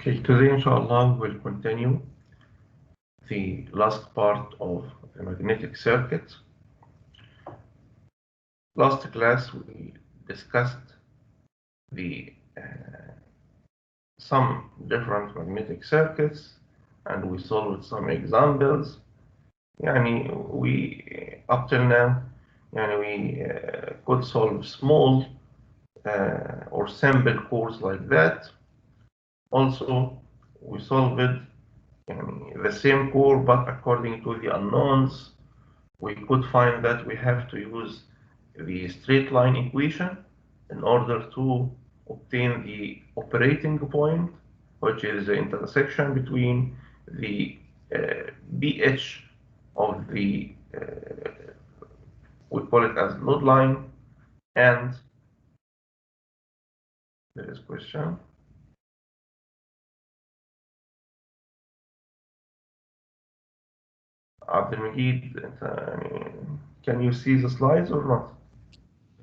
Okay, today inshallah we'll continue the last part of the magnetic circuit. Last class we discussed the some different magnetic circuits and we solved some examples. We up till now we could solve small or simple cores like that. Also we solved the same core, but according to the unknowns, we could find that we have to use the straight line equation in order to obtain the operating point, which is the intersection between the BH of the, we call it as load line, and there is question. Abdelmajid, can you see the slides or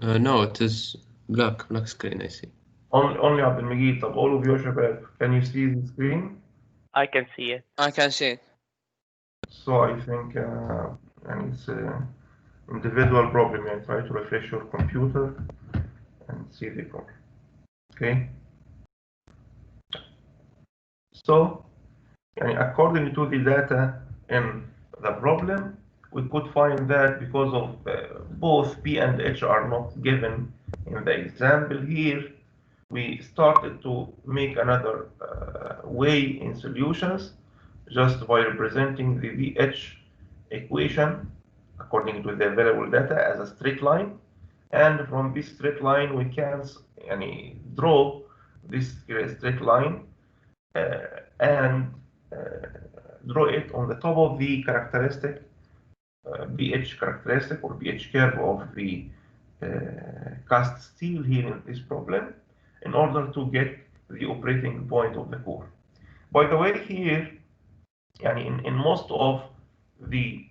not? No, it is black screen, I see. Only Abdelmajid, all of you shabab, can you see the screen? I can see it. I can see it. So I think it's an individual problem. Try to refresh your computer and see the problem. Okay. So, according to the data in the problem, we could find that because of both P and H are not given in the example here, we started to make another way in solutions just by representing the VH equation according to the available data as a straight line, and from this straight line we can draw this straight line and draw it on the top of the characteristic BH characteristic or BH curve of the cast steel here in this problem in order to get the operating point of the core. By the way, here in most of the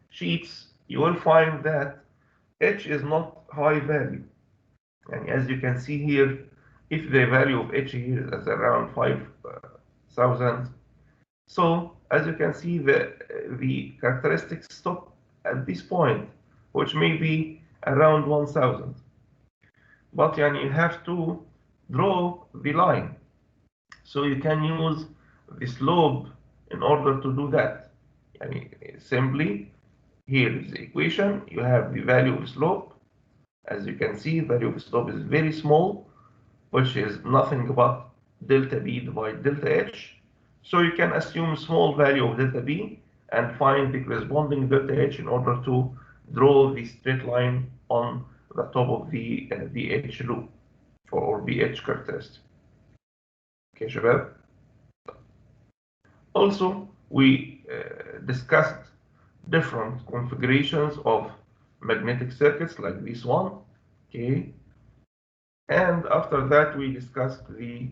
sheets you will find that H is not high value, and as you can see here, if the value of H here is around 5,000, so as you can see the characteristics stop at this point, which may be around 1,000, but you have to draw the line, so you can use the slope in order to do that. Simply here is the equation, you have the value of slope. As you can see, value of slope is very small, which is nothing but delta B divided delta H. So you can assume small value of delta B and find the corresponding delta H in order to draw the straight line on the top of the BH loop or BH characteristic. Okay, Shabab. Also, we discussed different configurations of magnetic circuits like this one. Okay, and after that we discussed the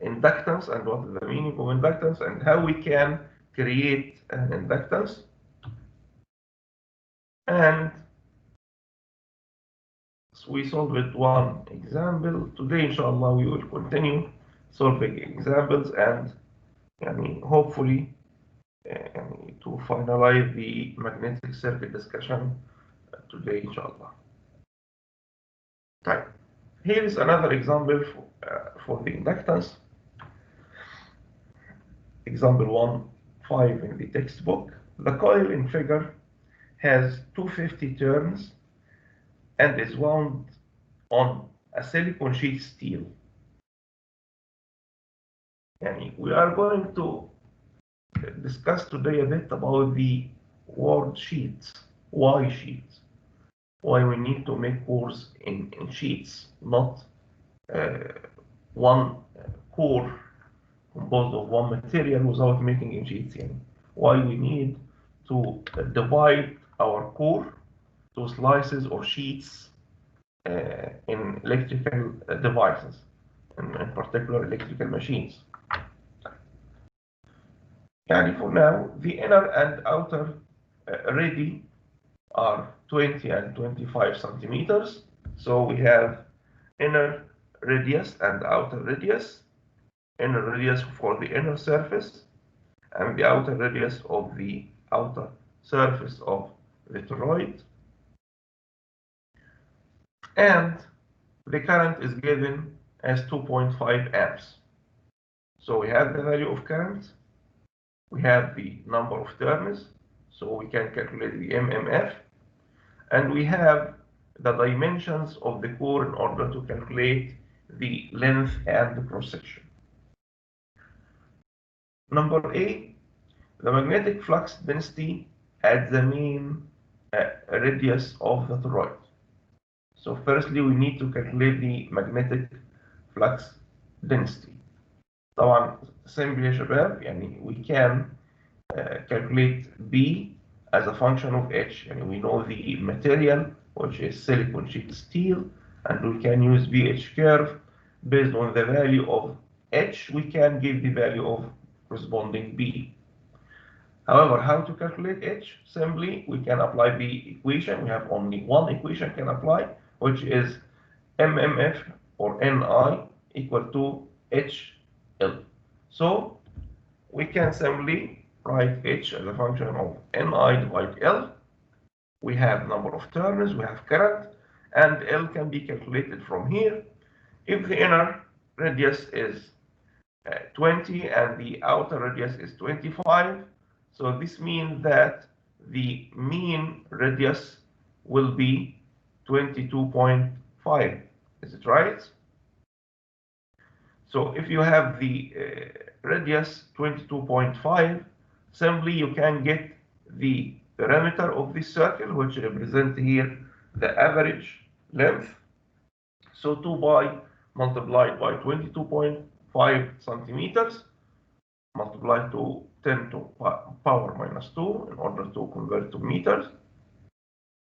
inductance and what is the meaning of inductance and how we can create an inductance. And so we solved one example. Today, inshallah, we will continue solving examples and hopefully to finalize the magnetic circuit discussion today, inshallah. Right. Here is another example for the inductance. Example 1.5 in the textbook. The coil in figure has 250 turns and is wound on a silicon sheet steel. We are going to discuss today a bit about the word sheets. Why sheets? Why we need to make cores in sheets, not one core composed of one material without making in sheets. Why we need to divide our core to slices or sheets in electrical devices, in particular electrical machines. For now, the inner and outer radii are 20 and 25 centimeters. So we have inner radius and outer radius. inner radius for the inner surface and the outer radius of the outer surface of the toroid. And the current is given as 2.5 amps. So we have the value of current, we have the number of turns, so we can calculate the MMF, and we have the dimensions of the core in order to calculate the length and the cross section. Number A, the magnetic flux density at the main radius of the toroid. So firstly we need to calculate the magnetic flux density. طبعا simply يا شباب يعني we can calculate B as a function of H. And we know the material, which is silicon sheet steel, and we can use BH curve based on the value of H. We can give the value of corresponding B. However, how to calculate H? Simply, we can apply the equation. We have only one equation can apply, which is MMF or NI equal to HL. So we can simply write H as a function of Ni divided L. We have number of turns, we have current, and L can be calculated from here. If the inner radius is 20 and the outer radius is 25, so this means that the mean radius will be 22.5. Is it right? So if you have the radius 22.5, simply you can get the perimeter of this circle, which represents here the average length. So 2 pi multiplied by 22.5 centimeters multiplied to 10 to power minus 2 in order to convert to meters.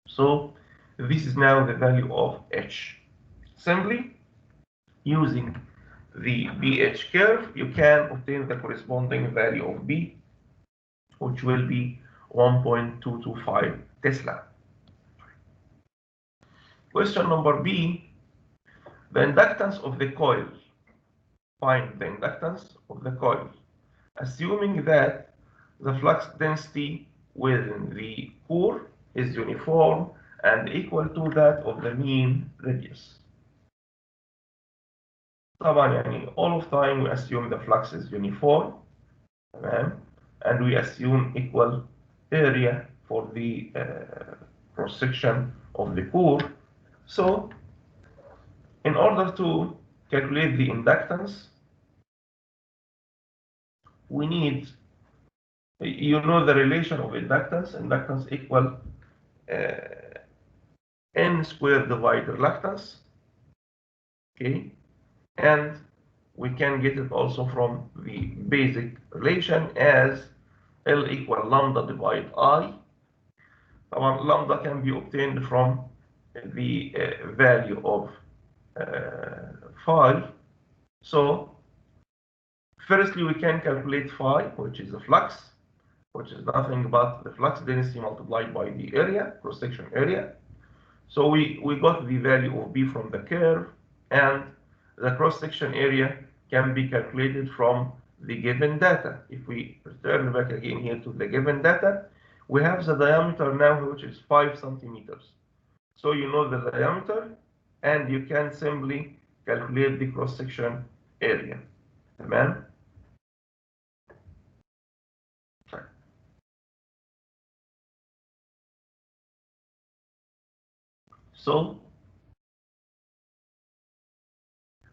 So this is now the value of H. Simply using the BH curve, you can obtain the corresponding value of B, which will be 1.225 Tesla. Question number B, the inductance of the coil. Find the inductance of the coil, assuming that the flux density within the core is uniform and equal to that of the mean radius. طبعا يعني all of time we assume the flux is uniform, and we assume equal area for the cross section of the core. So in order to calculate the inductance, we need, you know, the relation of inductance equal N squared divided reluctance, okay, and we can get it also from the basic relation as L equal lambda divided I. Lambda can be obtained from the value of phi. So firstly we can calculate phi, which is the flux, which is nothing but the flux density multiplied by the area, cross-section area. So we got the value of B from the curve, and the cross-section area can be calculated from the given data. If we return back again here to the given data, we have the diameter now, which is 5 centimeters. So you know the diameter, and you can simply calculate the cross-section area. Amen? So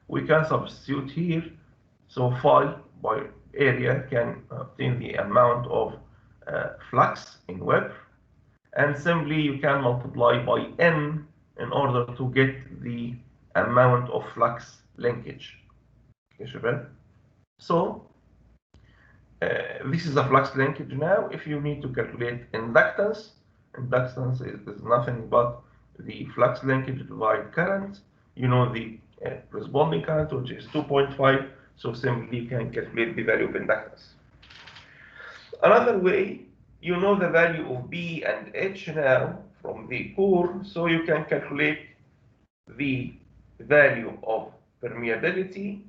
we can substitute here. So phi by area can obtain the amount of flux in Web, and simply you can multiply by N in order to get the amount of flux linkage. Okay, so this is a flux linkage now. If you need to calculate inductance is nothing but the flux linkage divided current. You know the corresponding current, which is 2.5. So simply you can calculate the value of inductance. Another way, you know the value of B and H now from the core, so you can calculate the value of permeability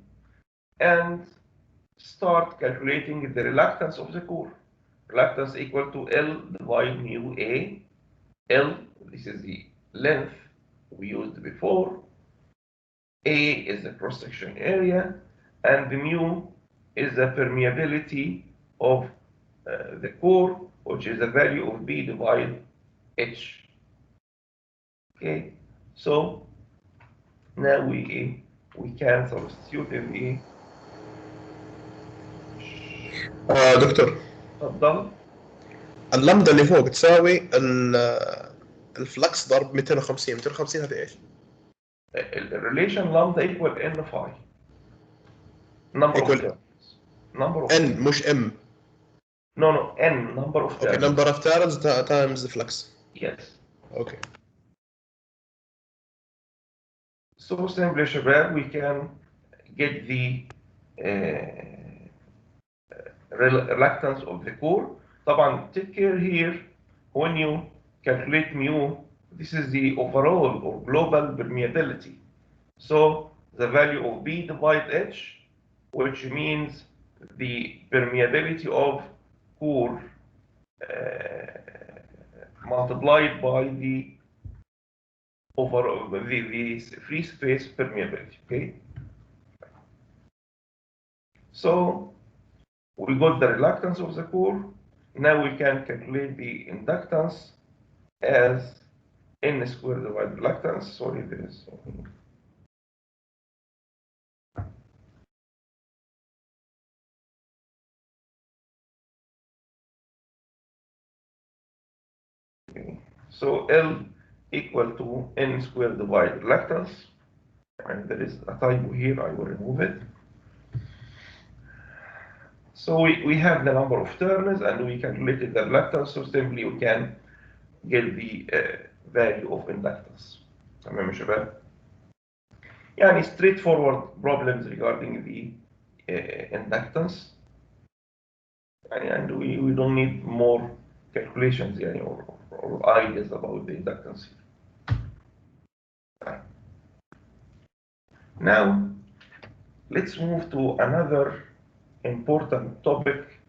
and start calculating the reluctance of the core. Reluctance equal to L divide mu A. L, this is the length we used before. A is the cross-section area, and the mu is the permeability of the core, which is the value of B divided H. Okay, so now we can substitute in دكتور اتفضل. اللمدة اللي فوق تساوي الفلكس ضرب 250 250 هذه ايش؟ الريليشن لامدا equal n phi. Number of terms. Number of n مش m. No, n number of terms. Okay, number of terms times the flux. Yes. Okay. So simply شباب we can get the reluctance of the core. طبعا take care here when you calculate mu, this is the overall or global permeability. So the value of B divided H, which means the permeability of core multiplied by the overall the free space permeability. Okay. So we got the reluctance of the core. Now we can calculate the inductance as n squared divided reluctance. Sorry, there is something. Okay. So L equal to n squared divided reluctance, and there is a typo here, I will remove it. So we have the number of turns and we calculated the reluctance, so simply we can get the value of inductance. تمام يا شباب؟ يعني straightforward problems regarding the inductance. And we don't need more calculations يعني, or ideas about the inductance here. Now let's move to another important topic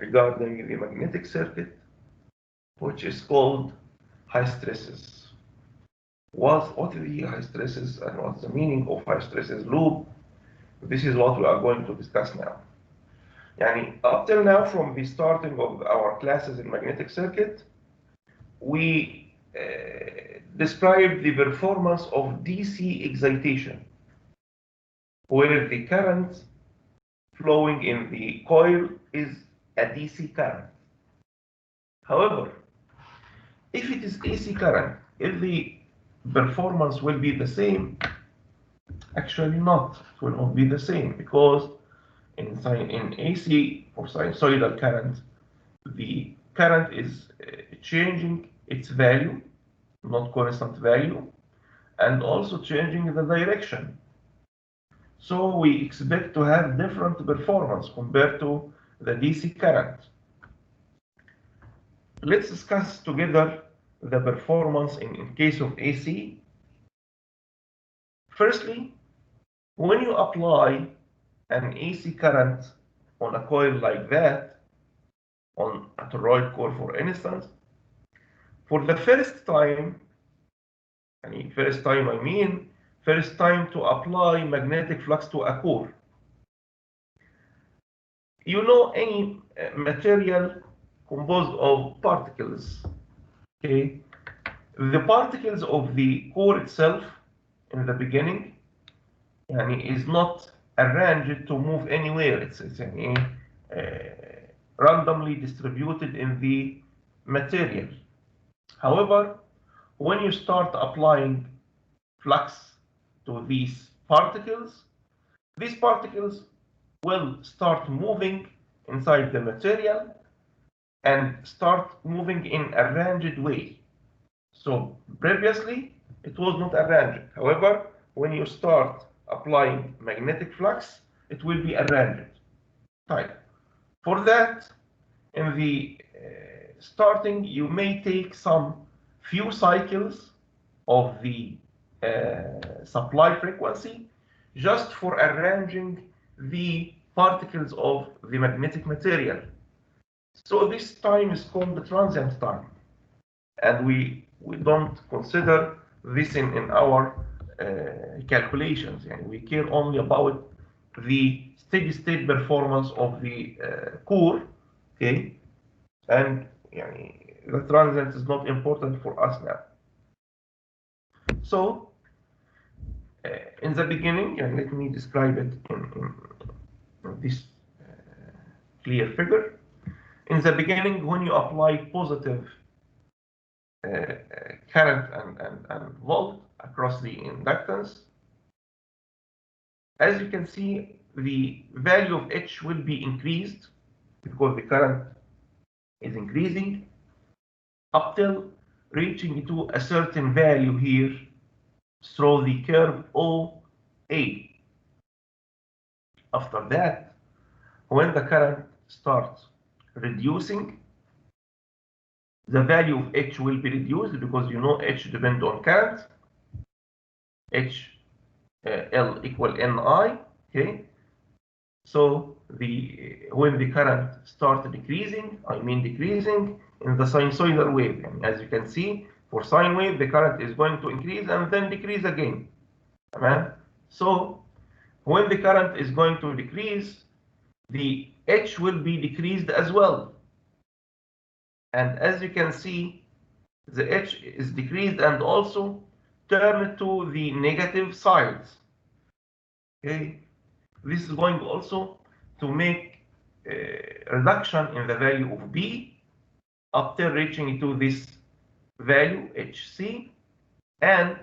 regarding the magnetic circuit, which is called high stresses. What are the high stresses and what's the meaning of high stresses loop? This is what we are going to discuss now. Yani, up till now, from the starting of our classes in magnetic circuit, we described the performance of DC excitation, where the current flowing in the coil is a DC current. However, if it is AC current, if the performance will be the same, actually not. It will not be the same, because in AC, for sinusoidal current, the current is changing its value, not constant value, and also changing the direction. So we expect to have different performance compared to the DC current. Let's discuss together the performance in case of AC. Firstly, when you apply an AC current on a coil like that, on a toroid core for instance, for the first time, first time to apply magnetic flux to a core. You know, any material composed of particles, okay? The particles of the core itself in the beginning is not arranged to move anywhere. It's randomly distributed in the material. However, when you start applying flux to these particles will start moving inside the material and start moving in a arranged way. So previously it was not arranged. However, when you start applying magnetic flux, it will be arranged. Right. For that, in the starting, you may take some few cycles of the supply frequency just for arranging the particles of the magnetic material. So this time is called the transient time, and we don't consider this in our calculations. And we care only about the steady state performance of the core, okay? And the transient is not important for us now. So in the beginning, and let me describe it in this clear figure. In the beginning, when you apply positive current and volt across the inductance, as you can see, the value of H will be increased because the current is increasing up till reaching to a certain value here through the curve OA. After that, when the current starts reducing, the value of H will be reduced because H depends on current. H L equal Ni, okay? So when the current starts decreasing, I mean decreasing in the sinusoidal wave. And as you can see, for sine wave, the current is going to increase and then decrease again. So when the current is going to decrease, the H will be decreased as well. And as you can see, the H is decreased and also turned to the negative sides. Okay, this is going also to make a reduction in the value of B up till reaching to this value HC, and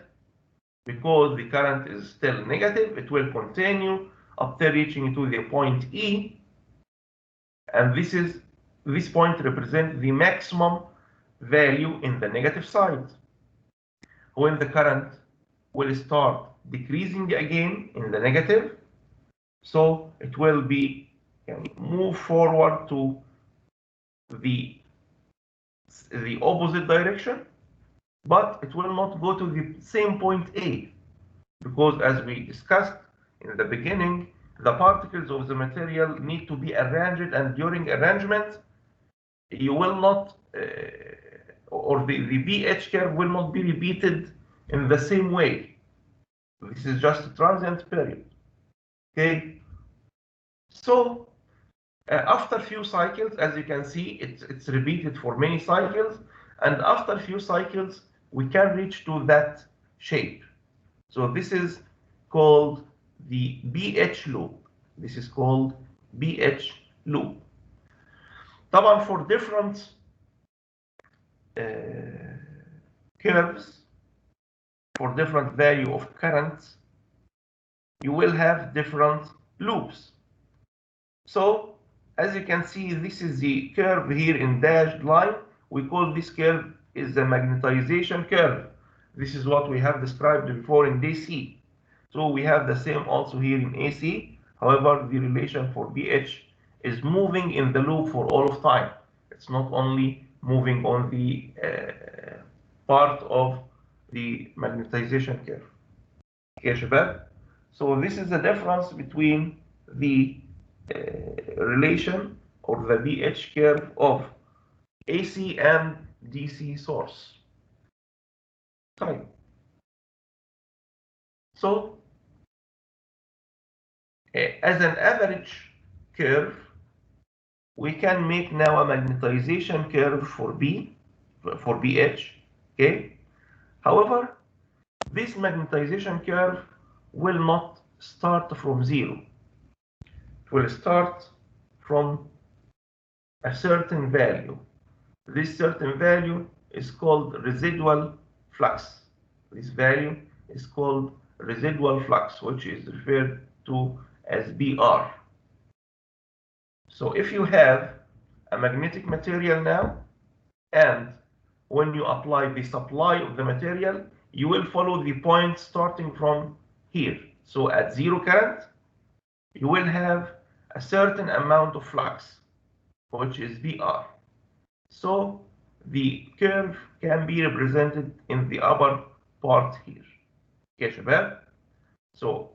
because the current is still negative, it will continue up till reaching to the point E, and this point represents the maximum value in the negative side. When the current will start decreasing again in the negative, so it will be move forward to the opposite direction, but it will not go to the same point A, because as we discussed in the beginning, the particles of the material need to be arranged, and during arrangement you will not or the BH curve will not be repeated in the same way. This is just a transient period. Okay, so after a few cycles, as you can see, it's repeated for many cycles, and after a few cycles we can reach to that shape. So this is called the BH loop. This is called BH loop. طبعا for different curves, for different value of currents, you will have different loops. So as you can see, this is the curve here in dashed line. We call this curve is the magnetization curve. This is what we have described before in DC. So we have the same also here in AC. However, the relation for BH is moving in the loop for all of time. It's not only moving on the part of the magnetization curve. Okay, شباب? So this is the difference between the relation or the BH curve of AC and DC source. طيب. So as an average curve, we can make now a magnetization curve for BH. Okay. However, this magnetization curve will not start from zero. It will start from a certain value. This certain value is called residual flux. This value is called residual flux, which is referred to as BR. So if you have a magnetic material now, and when you apply the supply of the material, you will follow the point starting from here. So at zero current, you will have a certain amount of flux, which is BR. So the curve can be represented in the upper part here. Okay, شباب? So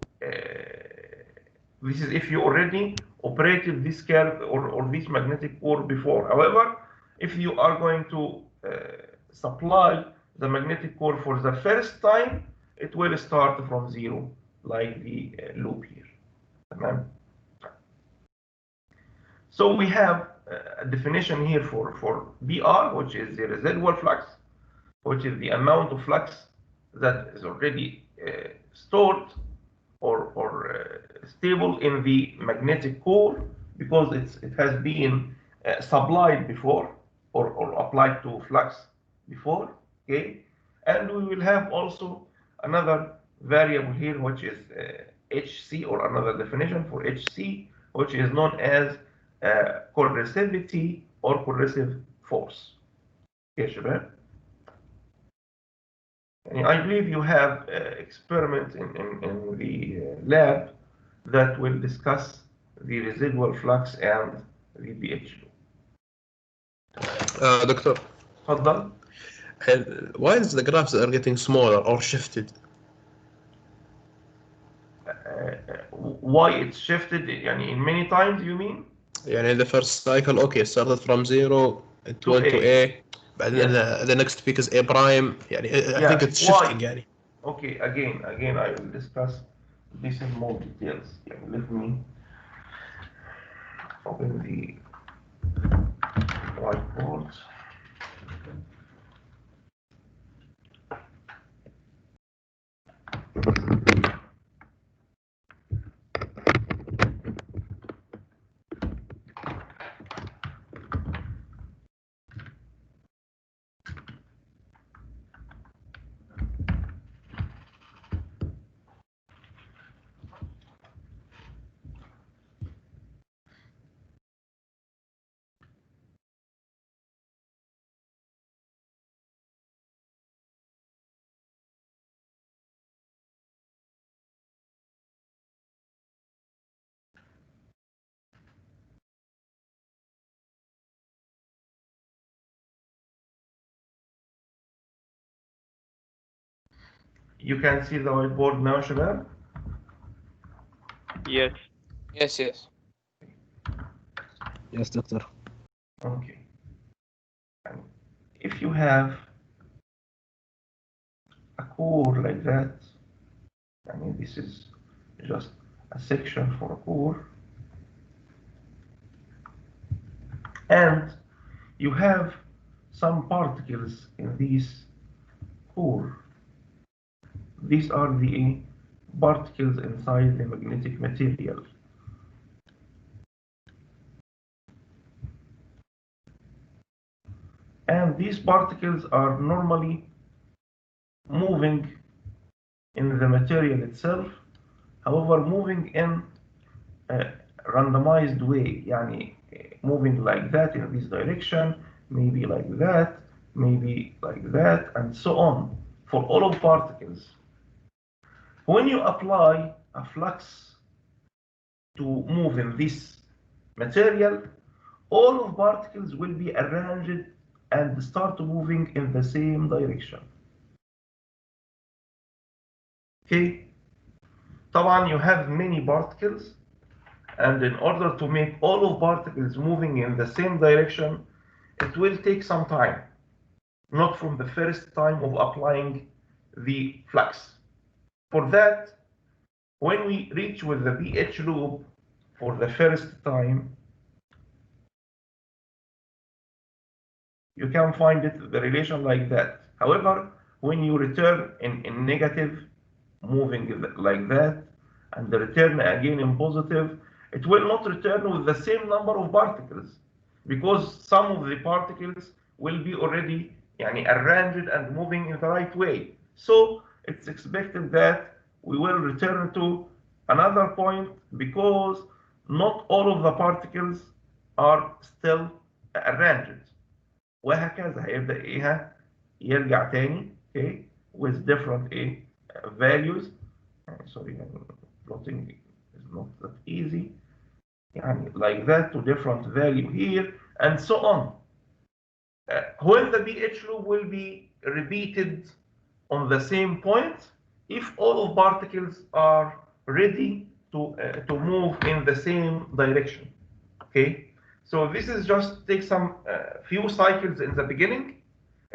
this is if you already operated this curve or this magnetic core before. However, if you are going to supply the magnetic core for the first time, it will start from zero, like the loop here. So we have a definition here for BR, which is the residual flux, which is the amount of flux that is already stored or stable in the magnetic core because it has been supplied before or applied to flux before. Okay, and we will have also another variable here, which is HC, or another definition for HC, which is known as coercivity or coercive force. Okay, شباب. I believe you have experiments in the lab that will discuss the residual flux and the BH loop. دكتور, تفضل. why is the graphs are getting smaller or shifted? Why it's shifted يعني in many times, you mean? يعني the first cycle, okay, started from 0, it went to A, بعدين the next peak is A prime, يعني I think it's shifting يعني. Okay, again I will discuss this in more details. Let me open the whiteboard. You can see the whiteboard now, شباب? Yes. Yes. Yes, doctor. Okay. And if you have a core like that, I mean, this is just a section for a core, and you have some particles in this core. These are the particles inside the magnetic material. And these particles are normally moving in the material itself, however, moving in a randomized way, يعني moving like that in this direction, maybe like that, maybe like that, and so on, for all of particles. When you apply a flux to move in this material, all of particles will be arranged and start moving in the same direction. Okay? طبعا you have many particles, and in order to make all of particles moving in the same direction, it will take some time, not from the first time of applying the flux. For that, when we reach with the BH loop for the first time, you can find it, the relation like that. However, when you return in negative, moving like that, and the return again in positive, it will not return with the same number of particles, because some of the particles will be already يعني arranged and moving in the right way. So it's expected that we will return to another point because not all of the particles are still arranged. وهكذا هيبدأ يرجع تاني, okay, with different values. Sorry, plotting is not that easy. يعني like that to different value here and so on. When the BH loop will be repeated on the same point, if all of particles are ready to move in the same direction. Okay, so this is just take some few cycles in the beginning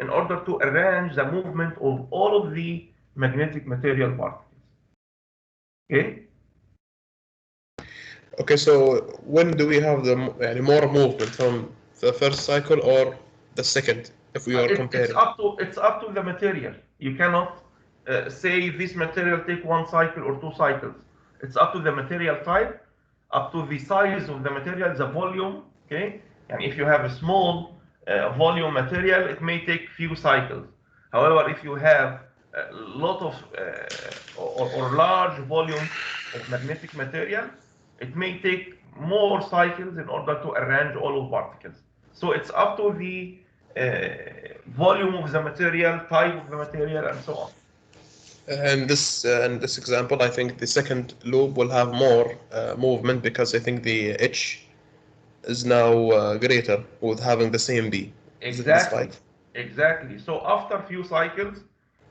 in order to arrange the movement of all of the magnetic material particles. Okay. Okay, so when do we have the more movement from the first cycle or the second, if we are comparing? It's up to the material. You cannot say this material take one cycle or two cycles. It's up to the material type, up to the size of the material, the volume. Okay, and if you have a small volume material, it may take few cycles. However, if you have a lot of or large volume of magnetic material, it may take more cycles in order to arrange all of particles. So it's up to the volume of the material, type of the material, and so on. And this example, I think the second loop will have more movement because I think the H is now greater with having the same B. Exactly. Exactly. So after few cycles,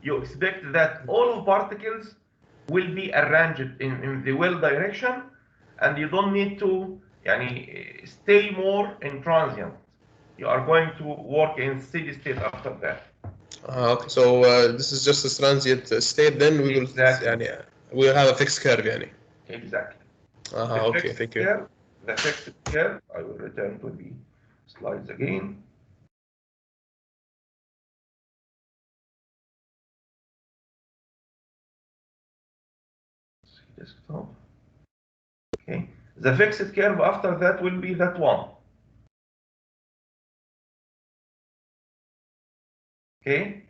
you expect that all of particles will be arranged in the well direction, and you don't need to stay more in transient. You are going to work in steady state after that. Okay, so this is just a transient state. Then we will we'll have a fixed curve, Exactly. Okay, thank you. The fixed curve. I will return to the slides again. Desktop. Okay. The fixed curve after that will be that one. Okay.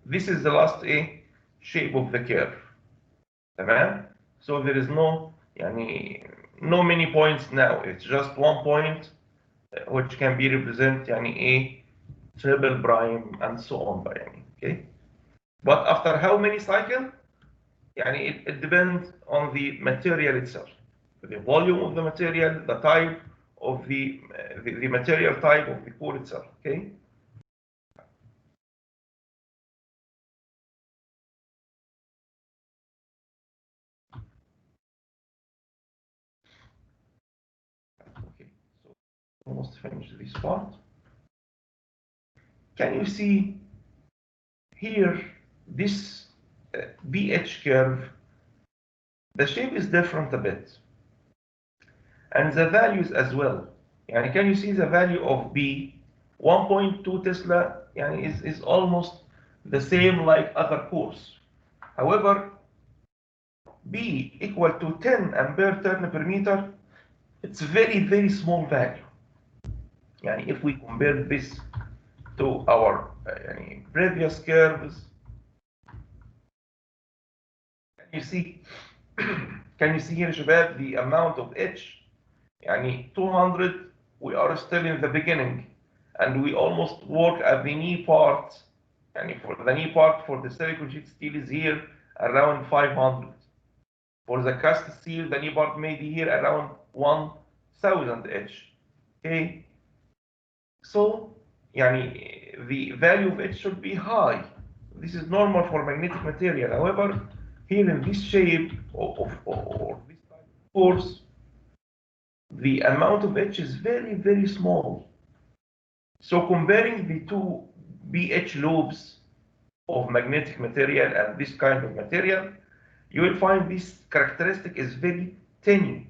This is the last shape of the curve. تمام. So there is no many points now. It's just one point which can be represented a triple prime and so on. Okay. But after how many cycles? It depends on the material itself, the volume of the material, the type of the material type of the core itself. Okay. Okay. So almost finished this part. Can you see here this BH curve? The shape is different a bit, and the values as well. Can you see the value of B? 1.2 Tesla is almost the same like other cores. However, B equal to 10 ampere turn per meter, it's very, very small value. If we compare this to our previous curves, you see, can you see here, شباب, the amount of H? 200, we are still in the beginning, and we almost work at the knee part. For the knee part for the silicon sheet steel is here around 500. For the cast steel, the knee part may be here around 1000 H. Okay, so the value of H should be high. This is normal for magnetic material. However, here in this shape or this type of course, the amount of H is very, very small. So comparing the two BH loops of magnetic material and this kind of material, you will find this characteristic is very tiny.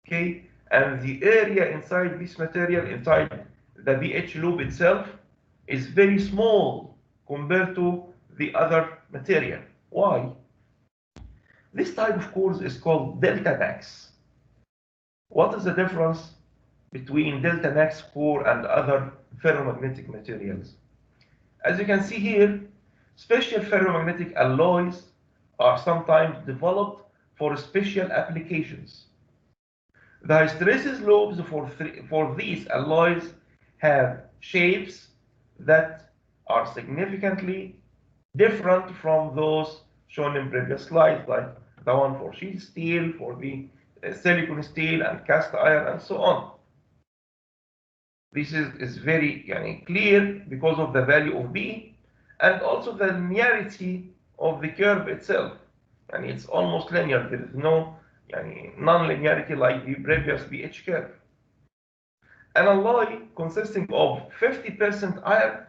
Okay, and the area inside this material, inside the BH loop itself, is very small compared to the other material. Why? This type of cores is called delta max. What is the difference between delta max core and other ferromagnetic materials? As you can see here, special ferromagnetic alloys are sometimes developed for special applications. The hysteresis lobes for these alloys have shapes that are significantly different from those shown in previous slides, like the one for sheet steel, for the silicon steel and cast iron, and so on. This is very clear because of the value of B and also the linearity of the curve itself. It's almost linear. There is no non-linearity like the previous pH curve. An alloy consisting of 50% iron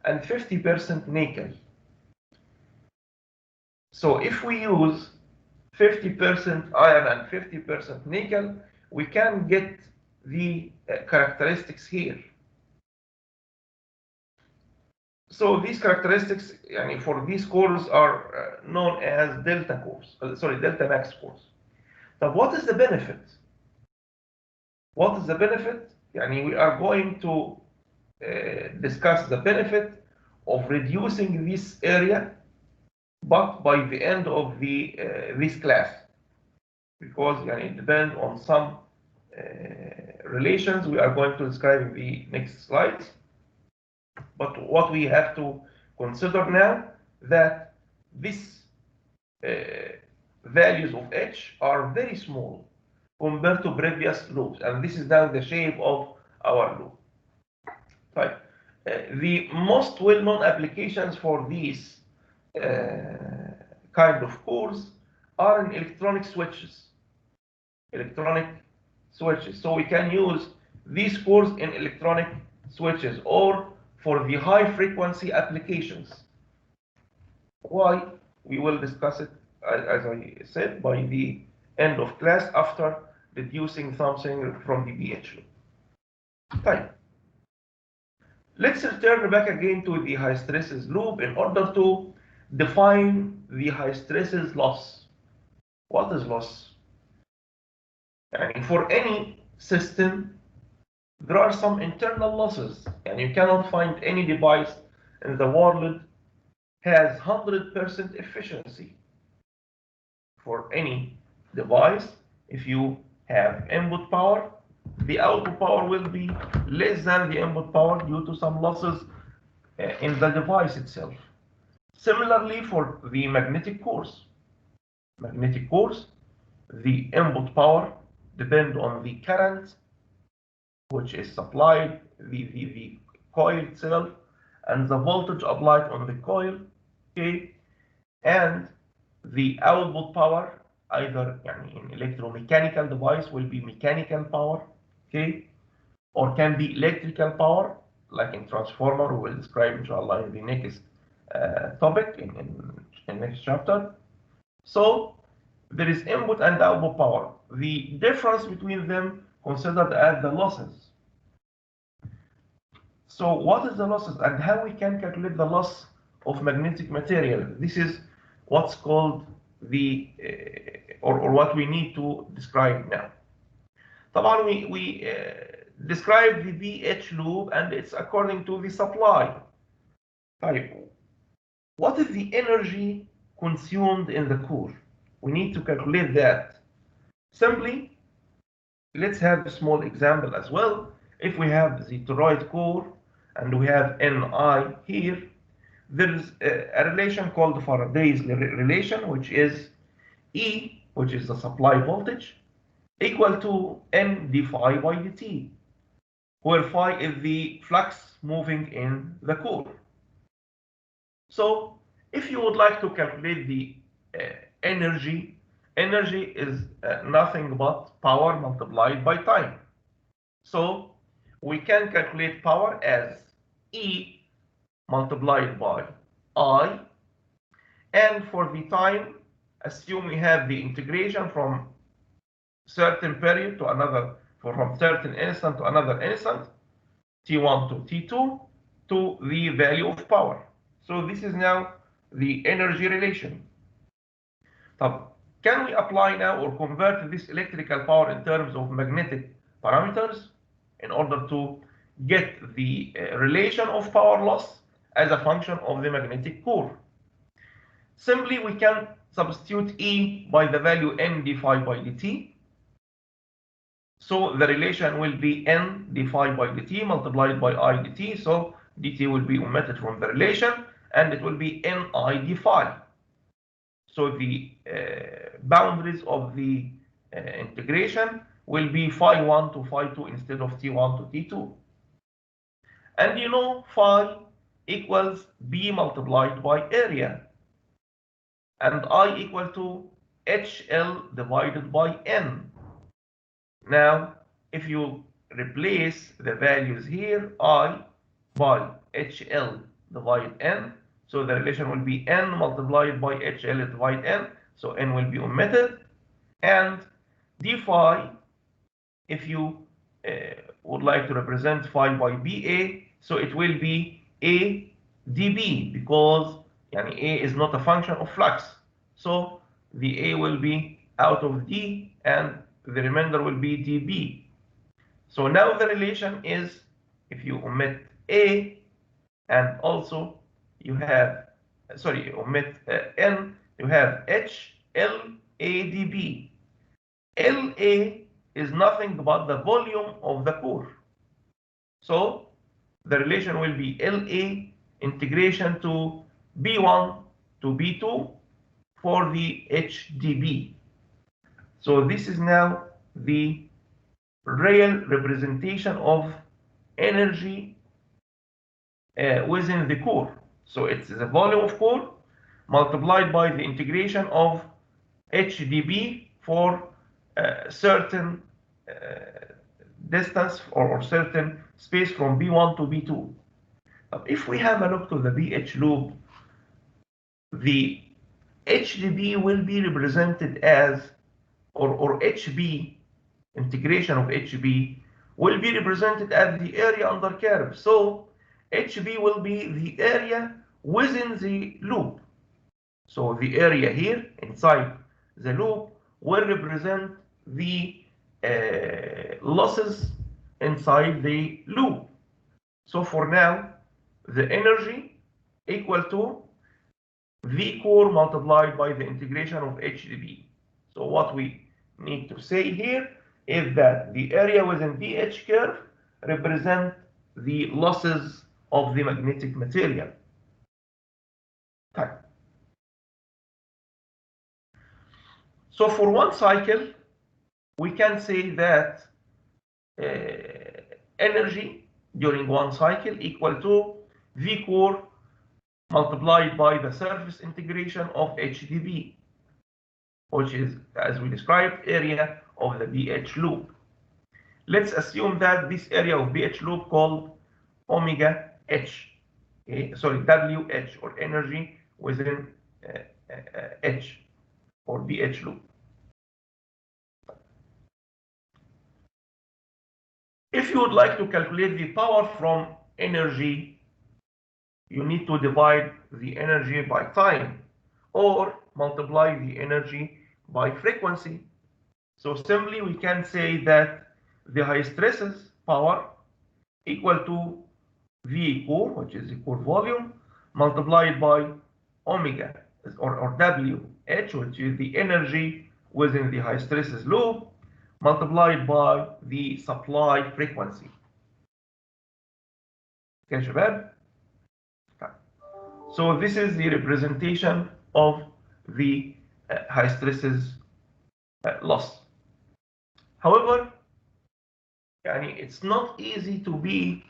and 50% nickel. So if we use 50% iron and 50% nickel, we can get the characteristics here. So these characteristics for these cores are known as delta cores, delta max cores. Now what is the benefit? What is the benefit? We are going to discuss the benefit of reducing this area, but by the end of this class, because it depends on some relations we are going to describe in the next slides. But what we have to consider now that these values of H are very small compared to previous loops, and this is now the shape of our loop. Right. The most well-known applications for these kind of cores are in electronic switches. So we can use these cores in electronic switches or for the high frequency applications. Why? We will discuss it, as I said, by the end of class after deducing something from the pH loop. Fine. Let's return back again to the hysteresis loop in order to define the hysteresis loss. What is loss? For any system, there are some internal losses, and you cannot find any device in the world has 100% efficiency. For any device, if you have input power, the output power will be less than the input power due to some losses in the device itself. Similarly, for the magnetic cores. Magnetic cores, the input power depends on the current which is supplied, the coil itself, and the voltage applied on the coil, okay? And the output power, either in electromechanical device will be mechanical power, okay? Or can be electrical power, like in transformer, we will describe inshallah in the next topic, in next chapter. So there is input and output power. The difference between them considered as the losses. So what is the losses and how we can calculate the loss of magnetic material? This is what's called the, or what we need to describe now. طبعا we describe the pH loop and it's according to the supply. What is the energy consumed in the core? We need to calculate that. Simply, let's have a small example as well. If we have the toroid core and we have Ni here, there is a relation called Faraday's relation, which is E, which is the supply voltage, equal to N d phi by dt, where phi is the flux moving in the core. So if you would like to calculate the energy is nothing but power multiplied by time. So we can calculate power as E multiplied by I, and for the time, assume we have the integration from certain period to another, from certain instant to another instant, T1 to T2, to the value of power. So this is now the energy relation. So can we apply now or convert this electrical power in terms of magnetic parameters in order to get the relation of power loss as a function of the magnetic core? Simply, we can substitute E by the value N d phi by dt. So the relation will be N d phi by dt multiplied by I dt. So dt will be omitted from the relation, and it will be Ni d phi. So the boundaries of the integration will be phi 1 to phi 2 instead of T1 to T2. And you know phi equals B multiplied by area, and I equal to HL divided by N. Now, if you replace the values here, I by HL divided N, so the relation will be N multiplied by HL divided N, so N will be omitted, and d phi, if you would like to represent phi by BA, so it will be A dB, because A is not a function of flux, so the A will be out of D and the remainder will be dB. So now the relation is, if you omit A and also you have, omit N, you have HL AdB. LA is nothing but the volume of the core. So the relation will be LA integration to B1 to B2 for the HdB. So this is now the real representation of energy within the core. So it's the volume of core multiplied by the integration of HdB for certain distance or certain space from B1 to B2. If we have a look to the BH loop, the HdB will be represented as, or HB, integration of HB will be represented as the area under curve. So HB will be the area within the loop. So the area here inside the loop will represent the losses inside the loop. So for now, the energy equal to V core multiplied by the integration of HdB. So what we need to say here is that the area within BH curve represent the losses of the magnetic material. So for one cycle, we can say that energy during one cycle equal to V core multiplied by the surface integration of HdB, which is, as we described, area of the BH loop. Let's assume that this area of BH loop called omega H, WH, or energy within H, or BH loop. If you would like to calculate the power from energy, you need to divide the energy by time or multiply the energy by frequency. So simply we can say that the high stresses power equal to V core, which is the core volume, multiplied by omega or WH, which is the energy within the high stresses loop, multiplied by the supply frequency. Okay, شباب? So this is the representation of the high stresses loss. However, it's not easy to be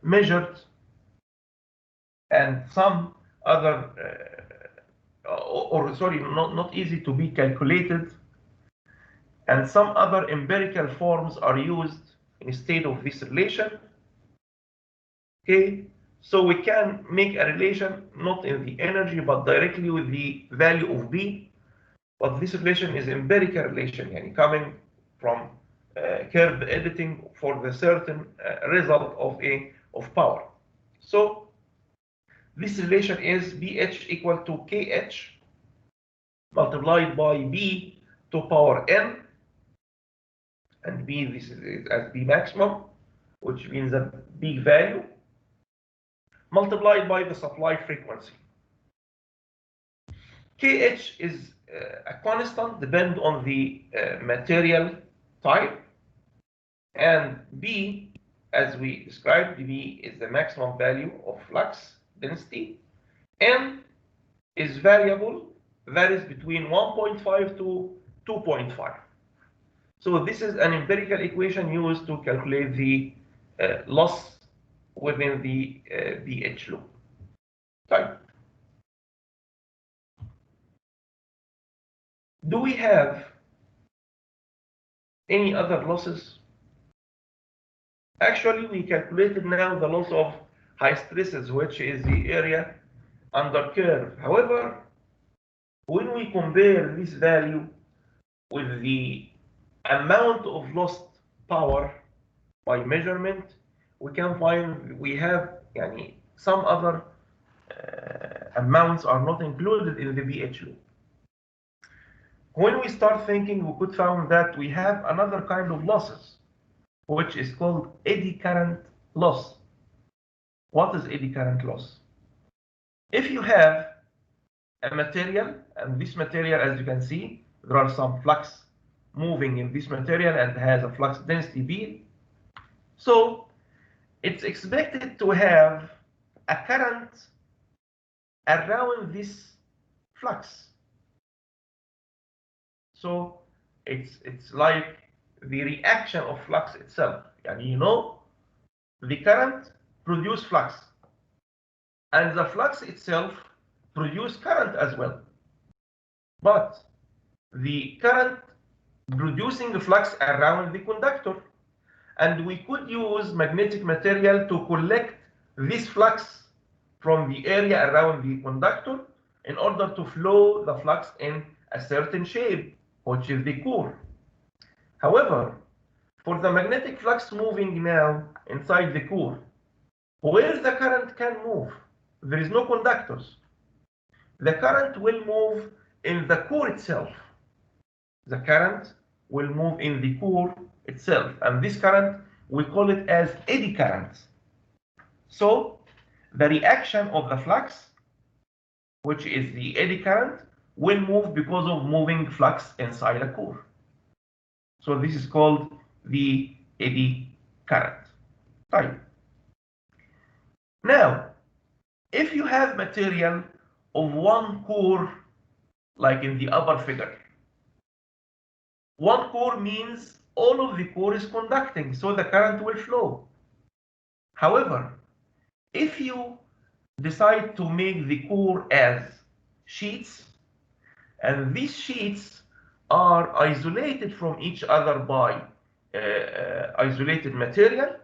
measured, and some other, not easy to be calculated, and some other empirical forms are used instead of this relation. Okay, so we can make a relation not in the energy but directly with the value of B, but this relation is empirical relation, coming from curve editing for the certain result of power. So this relation is BH equal to KH multiplied by B to power N, and B, this is as B maximum, which means a big value, multiplied by the supply frequency. KH is a constant, depend on the material type, and B, as we described, B is the maximum value of flux density. N is variable, varies between 1.5 to 2.5. So this is an empirical equation used to calculate the loss within the BH loop. Type. Do we have any other losses? Actually, we calculated now the loss of high stresses, which is the area under curve. However, when we compare this value with the amount of lost power by measurement, we can find we have some other amounts are not included in the VH loop. When we start thinking, we could find that we have another kind of losses, which is called eddy current loss. What is eddy current loss? If you have a material, and this material, as you can see, there are some flux moving in this material and has a flux density B. So it's expected to have a current around this flux. So it's like the reaction of flux itself. And the current produces flux, and the flux itself produces current as well. But the current producing the flux around the conductor, and we could use magnetic material to collect this flux from the area around the conductor in order to flow the flux in a certain shape, which is the core. However, for the magnetic flux moving now inside the core, where the current can move, there is no conductors. The current will move in the core itself. The current will move in the core itself, and this current, we call it as eddy current. So the reaction of the flux, which is the eddy current, will move because of moving flux inside a core. So this is called the eddy current type. Now, if you have material of one core, like in the upper figure, one core means all of the core is conducting, so the current will flow. However, if you decide to make the core as sheets, and these sheets are isolated from each other by isolated material,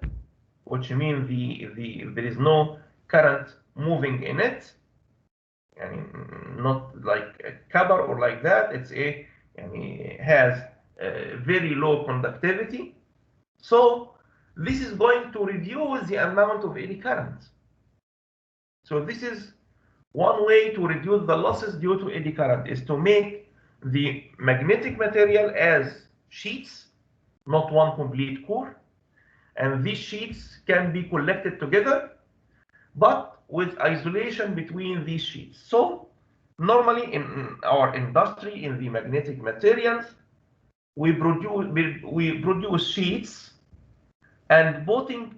which means there is no current moving in it, and not like a cover or like that. It's has very low conductivity. So this is going to reduce the amount of eddy current. So this is one way to reduce the losses due to eddy current, is to make the magnetic material as sheets, not one complete core. And these sheets can be collected together, but with isolation between these sheets. So normally in our industry, in the magnetic materials, we produce sheets and putting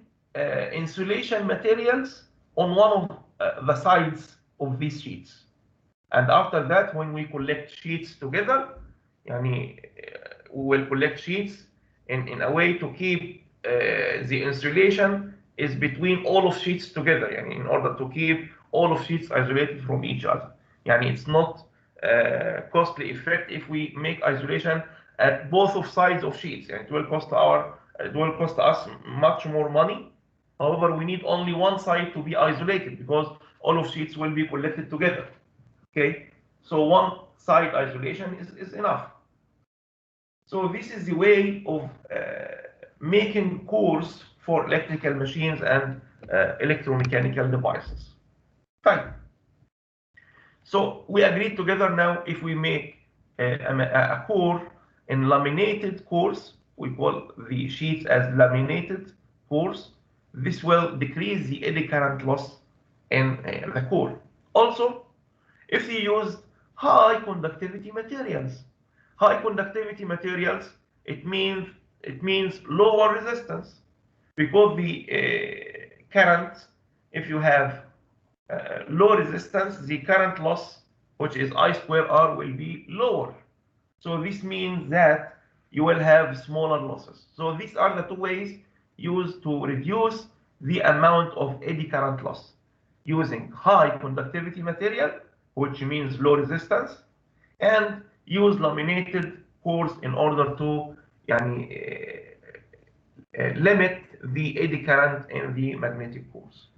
insulation materials on one of the sides of these sheets. And after that, when we collect sheets together, we will collect sheets in a way to keep the insulation is between all of sheets together, in order to keep all of sheets isolated from each other. It's not costly effect if we make isolation at both of sides of sheets. It will cost us much more money. However, we need only one side to be isolated because all of sheets will be collected together. Okay, so one side isolation is enough. So this is the way of making cores for electrical machines and electromechanical devices. Fine. So we agreed together now, if we make a core in laminated cores, we call the sheets as laminated cores. This will decrease the eddy current loss in the core. Also, if you use high conductivity materials, it means lower resistance, because the current, if you have low resistance, the current loss, which is I square R, will be lower. So this means that you will have smaller losses. So these are the two ways used to reduce the amount of eddy current loss: using high conductivity material, which means low resistance, and use laminated cores in order to limit the eddy current in the magnetic cores.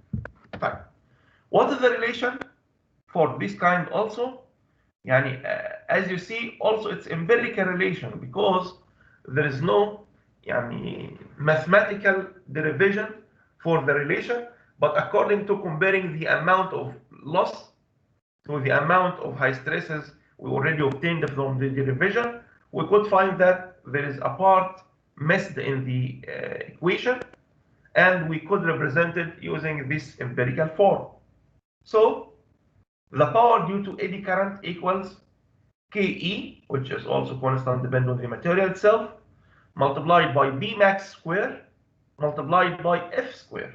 Fine. What is the relation for this kind also? As you see, also it's empirical relation because there is no mathematical derivation for the relation, but according to comparing the amount of loss to the amount of high stresses we already obtained from the derivation, we could find that there is a part missed in the equation, and we could represent it using this empirical form. So the power due to eddy current equals Ke, which is also constant dependent on the material itself, multiplied by B max square, multiplied by F square.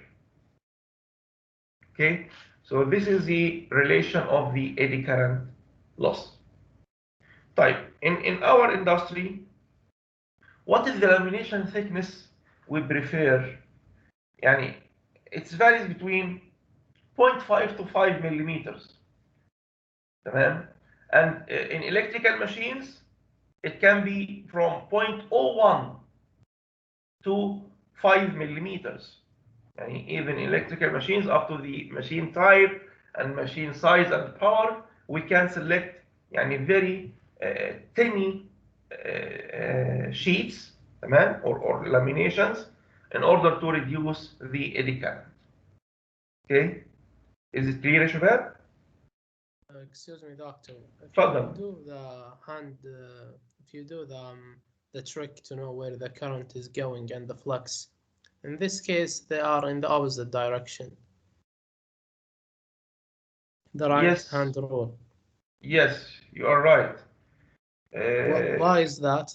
Okay, so this is the relation of the eddy current loss. Type in our industry, what is the lamination thickness we prefer? It varies between 0.5 to 5 millimeters. تمام? And in electrical machines, it can be from 0.01 to 5 millimeters. Even electrical machines, up to the machine type and machine size and power, we can select very tiny sheets or laminations in order to reduce the eddy current. Okay, is it clear يا شباب؟ Excuse me, doctor. If تفضل. you do the trick to know where the current is going and the flux, in this case they are in the opposite direction. The right hand rule. Yes, you are right. Why is that?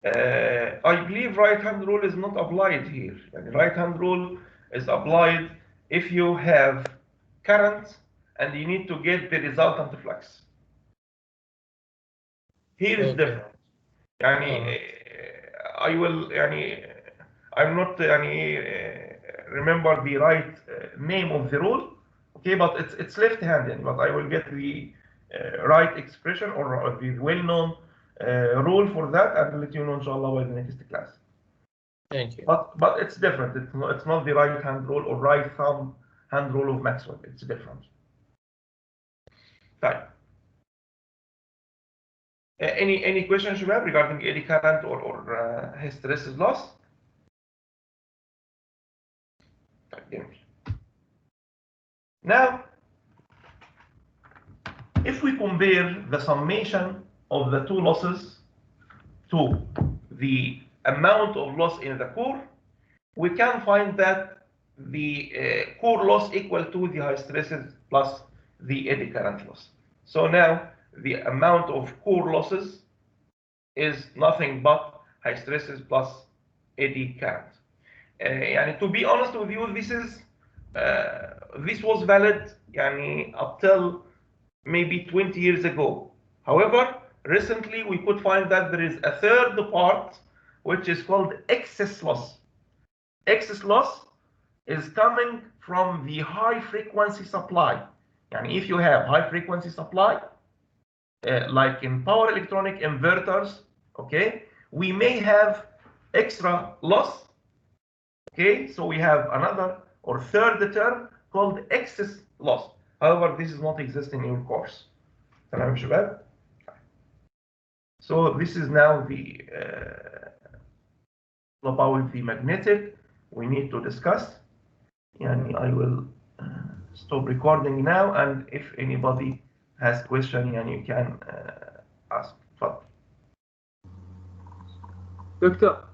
I believe right hand rule is not applied here. Right hand rule is applied if you have current and you need to get the resultant flux. Here is different. I will I'm not remember the right name of the rule, okay, but it's left handed, but I will get the right expression or the well-known rule for that and let you know inshallah by the next class. Thank you. But it's different. It's not the right hand rule or right thumb hand rule of Maxwell. It's different. Fine. Any questions you have regarding eddy current or hysteresis loss? Now, if we compare the summation of the two losses to the amount of loss in the core, we can find that the core loss equal to the hysteresis plus the eddy current loss. So now the amount of core losses is nothing but hysteresis plus eddy current. To be honest with you, this was valid up till maybe 20 years ago. However, recently we could find that there is a third part which is called excess loss. Excess loss is coming from the high frequency supply. If you have high frequency supply, like in power electronic inverters, okay, we may have extra loss. Okay, so we have another or third term called excess loss. However, this is not existing in your course. So this is now the about the magnetic we need to discuss. And I will stop recording now, and if anybody has question, you can ask. Doctor,